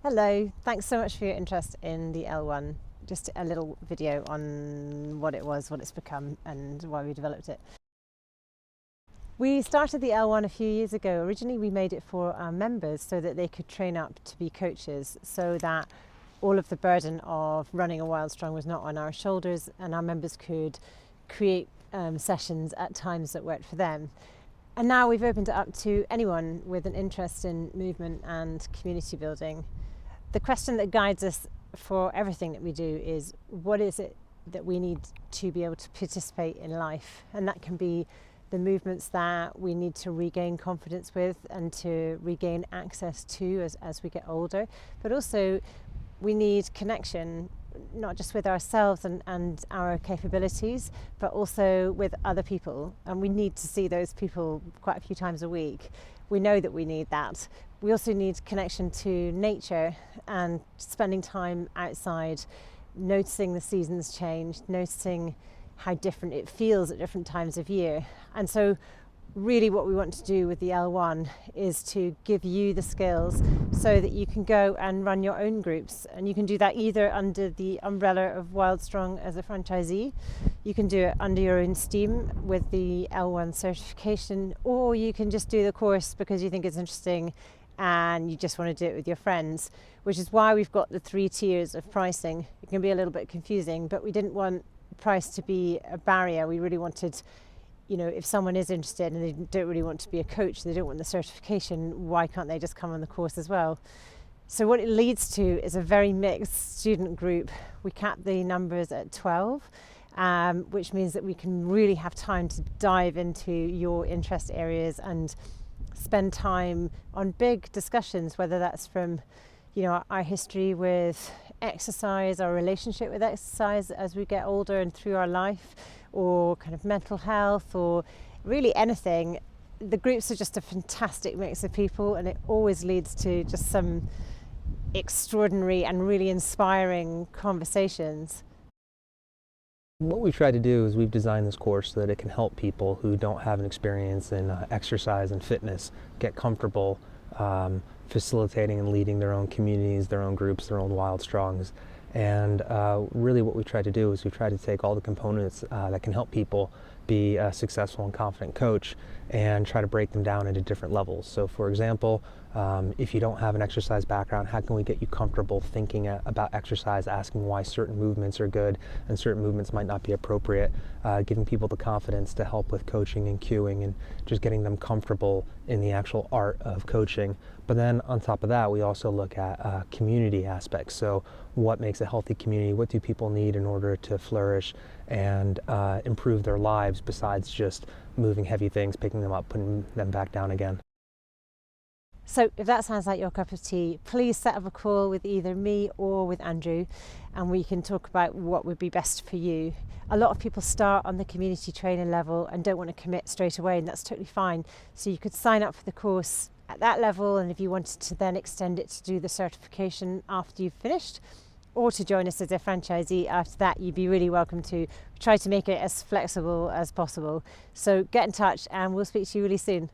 Hello, thanks so much for your interest in the L1. Just a little video on what it was, what it's become, and why we developed it. We started the L1 a few years ago. Originally we made it for our members so that they could train up to be coaches, so that all of the burden of running a Wild Strong was not on our shoulders, and our members could create sessions at times that worked for them. And now we've opened it up to anyone with an interest in movement and community building. The question that guides us for everything that we do is, what is it that we need to be able to participate in life? And that can be the movements that we need to regain confidence with and to regain access to as we get older. But also we need connection, not just with ourselves and our capabilities, but also with other people. And we need to see those people quite a few times a week. We know that we need that. We also need connection to nature and spending time outside, noticing the seasons change, noticing how different it feels at different times of year. And so really what we want to do with the L1 is to give you the skills so that you can go and run your own groups. And you can do that either under the umbrella of Wild Strong as a franchisee, you can do it under your own steam with the L1 certification, or you can just do the course because you think it's interesting and you just want to do it with your friends, which is why we've got the 3 tiers of pricing. It can be a little bit confusing, but we didn't want price to be a barrier. We really wanted, if someone is interested and they don't really want to be a coach, they don't want the certification, why can't they just come on the course as well? So what it leads to is a very mixed student group. We cap the numbers at 12, which means that we can really have time to dive into your interest areas and spend time on big discussions, whether that's from our history with exercise, our relationship with exercise as we get older and through our life, or kind of mental health, or really anything. The groups are just a fantastic mix of people, and it always leads to just some extraordinary and really inspiring conversations. What we've tried to do is we've designed this course so that it can help people who don't have an experience in exercise and fitness get comfortable facilitating and leading their own communities, their own groups, their own Wild Strongs. And really what we try to do is we try to take all the components that can help people be a successful and confident coach and try to break them down into different levels. So for example, if you don't have an exercise background, how can we get you comfortable thinking about exercise, asking why certain movements are good and certain movements might not be appropriate, giving people the confidence to help with coaching and cueing and just getting them comfortable in the actual art of coaching. But then on top of that, we also look at community aspects. So what makes a healthy community? What do people need in order to flourish and improve their lives besides just moving heavy things, picking them up, putting them back down again? So if that sounds like your cup of tea, please set up a call with either me or with Andrew, and we can talk about what would be best for you. A lot of people start on the community trainer level and don't want to commit straight away, and that's totally fine. So you could sign up for the course at that level, and if you wanted to then extend it to do the certification after you've finished, or to join us as a franchisee after that, you'd be really welcome to. We try to make it as flexible as possible. So get in touch and we'll speak to you really soon.